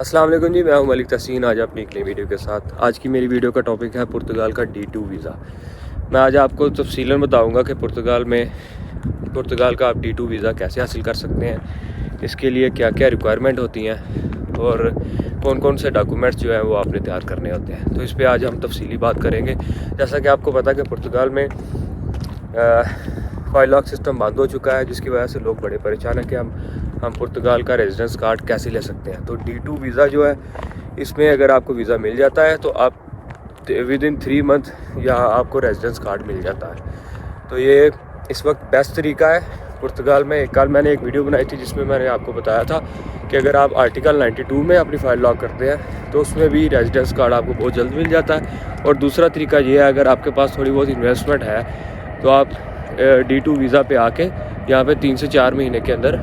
अस्सलाम वालेकुम जी, मैं हूं मलिक तहसीन। आज अपनी एक नई वीडियो के साथ। आज की मेरी वीडियो का टॉपिक है पुर्तगाल का D2 वीज़ा। मैं आज आपको तफसीलन बताऊंगा कि पुर्तगाल का आप D2 वीज़ा कैसे हासिल कर सकते हैं, इसके लिए क्या क्या रिक्वायरमेंट होती हैं और कौन कौन से डॉक्यूमेंट्स जो हैं वो आपने तैयार करने होते हैं। तो इस पर आज हम तफसीली बात करेंगे। जैसा कि आपको पता है कि पुर्तगाल में फाइल लॉक सिस्टम बंद हो चुका है, जिसकी वजह से लोग बड़े परेशान हैं कि हम पुर्तगाल का रेजिडेंस कार्ड कैसे ले सकते हैं। तो D2 वीज़ा जो है, इसमें अगर आपको वीज़ा मिल जाता है तो आप विद इन 3 मंथ यहाँ आपको रेजिडेंस कार्ड मिल जाता है। तो ये इस वक्त बेस्ट तरीका है पुर्तगाल में। कल मैंने एक वीडियो बनाई थी जिसमें मैंने आपको बताया था कि अगर आप आर्टिकल 92 में अपनी फ़ाइल लॉक करते हैं तो उसमें भी रेजिडेंस कार्ड आपको बहुत जल्द मिल जाता है। और दूसरा तरीका ये है, अगर आपके पास थोड़ी बहुत इन्वेस्टमेंट है तो आप D2 वीज़ा पे आके यहाँ पे 3 से 4 महीने के अंदर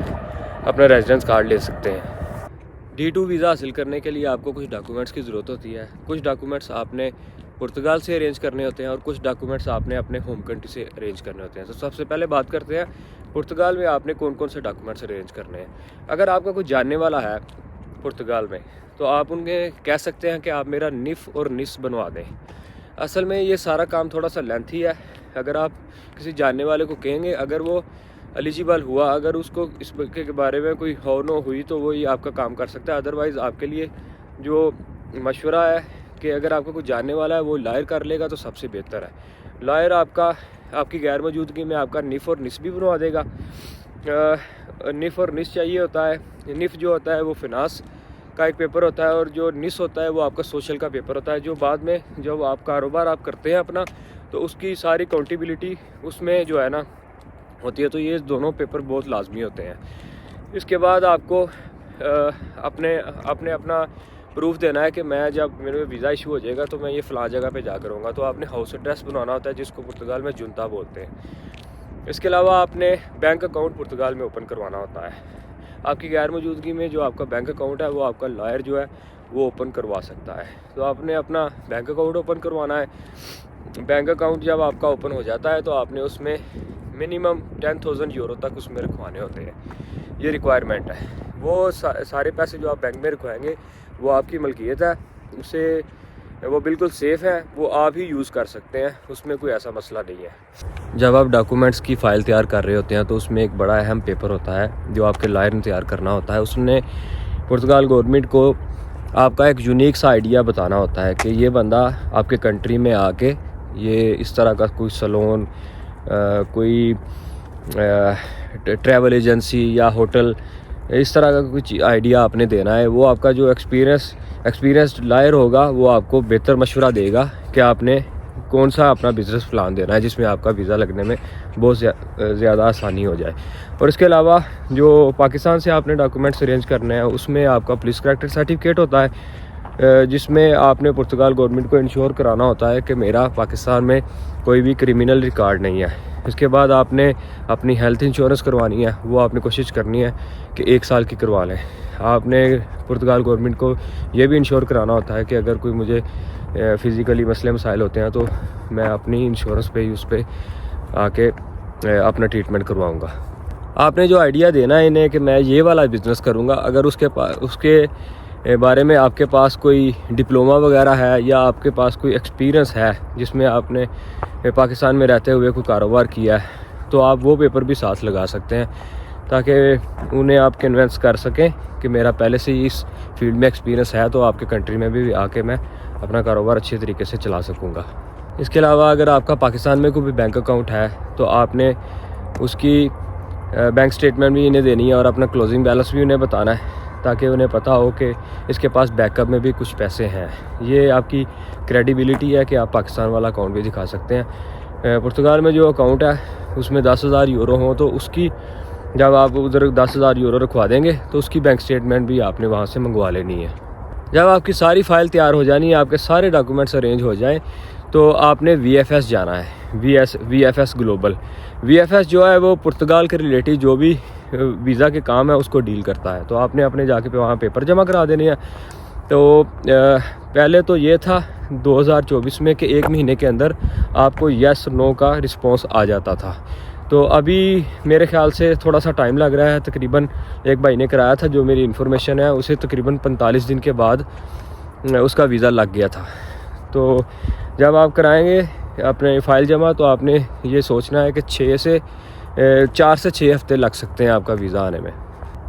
अपना रेजिडेंस कार्ड ले सकते हैं। D2 वीज़ा हासिल करने के लिए आपको कुछ डॉक्यूमेंट्स की ज़रूरत होती है। कुछ डॉक्यूमेंट्स आपने पुर्तगाल से अरेंज करने होते हैं और कुछ डॉक्यूमेंट्स आपने अपने होम कंट्री से अरेंज करने होते हैं। तो सबसे पहले बात करते हैं पुर्तगाल में आपने कौन कौन से डॉक्यूमेंट्स अरेंज करने हैं। अगर आपका कोई जानने वाला है पुर्तगाल में तो आप उनके कह सकते हैं कि आप मेरा निफ़ और निस बनवा दें। असल में ये सारा काम थोड़ा सा लेंथी है। अगर आप किसी जानने वाले को कहेंगे, अगर वो एलिजिबल हुआ, अगर उसको इस के बारे में कोई हो नो हुई तो वो ये आपका काम कर सकता है। अदरवाइज़ आपके लिए जो मशवरा है कि अगर आपका कोई जानने वाला है वो लायर कर लेगा तो सबसे बेहतर है। लायर आपकी गैर मौजूदगी में आपका निफ़ और निस भी बनवा देगा। निफ़ और निस चाहिए होता है। निफ़ जो होता है वो फिनांस का एक पेपर होता है और जो निस होता है वो आपका सोशल का पेपर होता है, जो बाद में जब आप कारोबार आप करते हैं अपना तो उसकी सारी अकाउंटेबिलिटी उसमें जो है ना होती है। तो ये दोनों पेपर बहुत लाजमी होते हैं। इसके बाद आपको अपना प्रूफ देना है कि मैं जब मेरे वीज़ा इशू हो जाएगा तो मैं ये फ़लाँ जगह पे जा करूँगा। तो आपने हाउस एड्रेस बनवाना होता है जिसको पुर्तगाल में जुनता बोलते हैं। इसके अलावा आपने बैंक अकाउंट पुर्तगाल में ओपन करवाना होता है। आपकी गैर मौजूदगी में जो आपका बैंक अकाउंट है वो आपका लॉयर जो है वो ओपन करवा सकता है। तो आपने अपना बैंक अकाउंट ओपन करवाना है। बैंक अकाउंट जब आपका ओपन हो जाता है तो आपने उसमें मिनिमम 10,000 यूरो तक उसमें रखवाने होते हैं। ये रिक्वायरमेंट है। वो सारे पैसे जो आप बैंक में रखवाएंगे वो आपकी मलकियत है, उससे वो बिल्कुल सेफ़ है, वो आप ही यूज़ कर सकते हैं, उसमें कोई ऐसा मसला नहीं है। जब आप डॉक्यूमेंट्स की फ़ाइल तैयार कर रहे होते हैं तो उसमें एक बड़ा अहम पेपर होता है जो आपके लॉयर ने तैयार करना होता है। उसने पुर्तगाल गवर्नमेंट को आपका एक यूनिक सा आइडिया बताना होता है कि ये बंदा आपके कंट्री में आके ये इस तरह का कोई सलोन, कोई ट्रैवल एजेंसी या होटल, इस तरह का कुछ आइडिया आपने देना है। वो आपका जो एक्सपीरियंस्ड लॉयर होगा वो आपको बेहतर मशवरा देगा कि आपने कौन सा अपना बिज़नेस प्लान देना है जिसमें आपका वीज़ा लगने में बहुत ज़्यादा आसानी हो जाए। और इसके अलावा जो पाकिस्तान से आपने डॉक्यूमेंट्स अरेंज करने हैं उसमें आपका पुलिस करैक्टर सर्टिफिकेट होता है, जिसमें आपने पुर्तगाल गवर्नमेंट को इंश्योर कराना होता है कि मेरा पाकिस्तान में कोई भी क्रिमिनल रिकॉर्ड नहीं है। इसके बाद आपने अपनी हेल्थ इंश्योरेंस करवानी है। वो आपने कोशिश करनी है कि 1 साल की करवा लें। आपने पुर्तगाल गवर्नमेंट को ये भी इंश्योर कराना होता है कि अगर कोई मुझे फ़िज़िकली मसले मसाइल होते हैं तो मैं अपनी इंश्योरेंस पे ही उस पर आके अपना ट्रीटमेंट करवाऊँगा। आपने जो आइडिया देना है इन्हें कि मैं ये वाला बिज़नेस करूँगा, अगर उसके बारे में आपके पास कोई डिप्लोमा वगैरह है या आपके पास कोई एक्सपीरियंस है जिसमें आपने पाकिस्तान में रहते हुए कोई कारोबार किया है तो आप वो पेपर भी साथ लगा सकते हैं ताकि उन्हें आप कन्विंस कर सकें कि मेरा पहले से ही इस फील्ड में एक्सपीरियंस है, तो आपके कंट्री में भी आके मैं अपना कारोबार अच्छे तरीके से चला सकूँगा। इसके अलावा अगर आपका पाकिस्तान में कोई भी बैंक अकाउंट है तो आपने उसकी बैंक स्टेटमेंट भी इन्हें देनी है और अपना क्लोजिंग बैलेंस भी उन्हें बताना है ताकि उन्हें पता हो कि इसके पास बैकअप में भी कुछ पैसे हैं। ये आपकी क्रेडिबिलिटी है कि आप पाकिस्तान वाला अकाउंट भी दिखा सकते हैं। पुर्तगाल में जो अकाउंट है उसमें 10,000 यूरो हो तो उसकी जब आप उधर 10,000 यूरो रखवा देंगे तो उसकी बैंक स्टेटमेंट भी आपने वहाँ से मंगवा लेनी है। जब आपकी सारी फ़ाइल तैयार हो जानी है, आपके सारे डॉक्यूमेंट्स अरेंज हो जाएँ तो आपने VFS जाना है। VFS global. VFS जो है वो पुर्तगाल के रिलेटिव जो भी वीज़ा के काम है उसको डील करता है। तो आपने अपने जाके वहाँ पेपर जमा करा देने हैं। तो पहले तो ये था 2024 में कि 1 महीने के अंदर आपको येस नो का रिस्पांस आ जाता था। तो अभी मेरे ख्याल से थोड़ा सा टाइम लग रहा है। तकरीबन एक भाई ने कराया था, जो मेरी इन्फॉर्मेशन है, उसे तकरीबन 45 दिन के बाद उसका वीज़ा लग गया था। तो जब आप कराएंगे अपने फ़ाइल जमा, तो आपने ये सोचना है कि 4 से 6 हफ़्ते लग सकते हैं आपका वीज़ा आने में।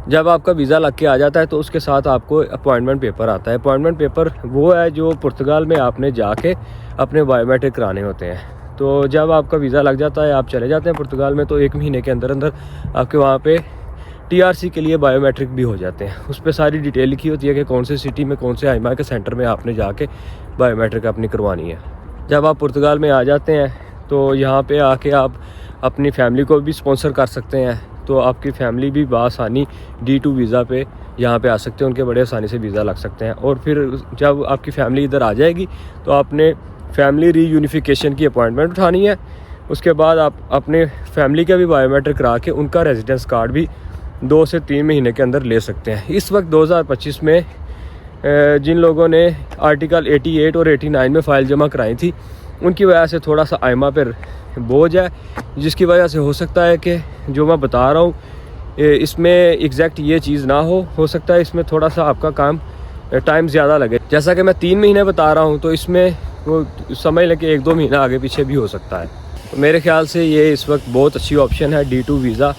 जब आपका वीज़ा लग के आ जाता है तो उसके साथ आपको अपॉइंटमेंट पेपर आता है। अपॉइंटमेंट पेपर वो है जो पुर्तगाल में आपने जाके अपने बायोमेट्रिक कराने होते हैं। तो जब आपका वीज़ा लग जाता है, आप चले जाते हैं पुर्तगाल में, तो 1 महीने के अंदर अंदर आपके वहाँ पे TRC के लिए बायोमेट्रिक भी हो जाते हैं। उस पर सारी डिटेल लिखी होती है कि कौन से सिटी में, कौन से आईमा के सेंटर में आपने जाके बायोमेट्रिक अपनी करवानी है। जब आप पुर्तगाल में आ जाते हैं तो यहाँ पे आके आप अपनी फैमिली को भी स्पॉन्सर कर सकते हैं। तो आपकी फैमिली भी बआसानी D2 वीज़ा पे यहाँ पे आ सकते हैं, उनके बड़े आसानी से वीज़ा लग सकते हैं। और फिर जब आपकी फैमिली इधर आ जाएगी तो आपने फैमिली रीयूनिफिकेशन की अपॉइंटमेंट उठानी है। उसके बाद आप अपने फैमिली का भी बायोमेट्रिक करा के उनका रेजिडेंस कार्ड भी 2 से 3 महीने के अंदर ले सकते हैं। इस वक्त 2025 में जिन लोगों ने आर्टिकल 88 और 89 में फ़ाइल जमा कराई थी, उनकी वजह से थोड़ा सा आइमा पर बोझ है, जिसकी वजह से हो सकता है कि जो मैं बता रहा हूँ इसमें एग्जैक्ट ये चीज़ ना हो सकता है इसमें थोड़ा सा आपका काम टाइम ज़्यादा लगे। जैसा कि मैं 3 महीने बता रहा हूँ, तो इसमें वो समझ लें कि 1-2 महीना आगे पीछे भी हो सकता है। तो मेरे ख्याल से ये इस वक्त बहुत अच्छी ऑप्शन है D2 वीज़ा,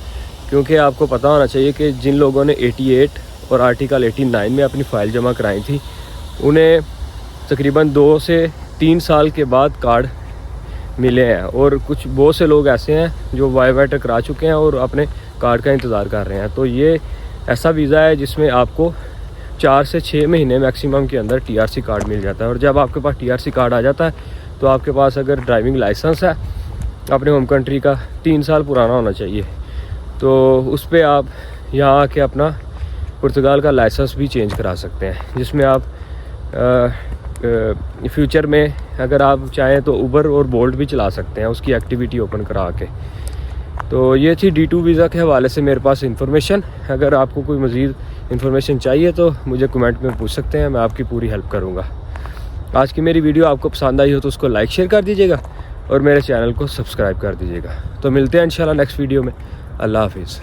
क्योंकि आपको पता होना चाहिए कि जिन लोगों ने 88 और आर्टिकल 89 में अपनी फ़ाइल जमा कराई थी, उन्हें तकरीबन 2 से 3 साल के बाद कार्ड मिले हैं। और कुछ बहुत से लोग ऐसे हैं जो बायोमेट्रिक करा चुके हैं और अपने कार्ड का इंतज़ार कर रहे हैं। तो ये ऐसा वीज़ा है जिसमें आपको 4 से 6 महीने मैक्सिमम के अंदर TRC कार्ड मिल जाता है। और जब आपके पास TRC कार्ड आ जाता है तो आपके पास अगर ड्राइविंग लाइसेंस है अपने होम कंट्री का 3 साल पुराना होना चाहिए, तो उस पर आप यहाँ आके अपना पुर्तगाल का लाइसेंस भी चेंज करा सकते हैं, जिसमें आप फ्यूचर में अगर आप चाहें तो उबर और बोल्ट भी चला सकते हैं उसकी एक्टिविटी ओपन करा के। तो ये थी D2 वीज़ा के हवाले से मेरे पास इंफॉर्मेशन। अगर आपको कोई मज़ीद इंफॉर्मेशन चाहिए तो मुझे कमेंट में पूछ सकते हैं, मैं आपकी पूरी हेल्प करूँगा। आज की मेरी वीडियो आपको पसंद आई हो तो उसको लाइक शेयर कर दीजिएगा और मेरे चैनल को सब्सक्राइब कर दीजिएगा। तो मिलते हैं इंशाल्लाह नेक्स्ट वीडियो में। अल्लाह हाफिज़।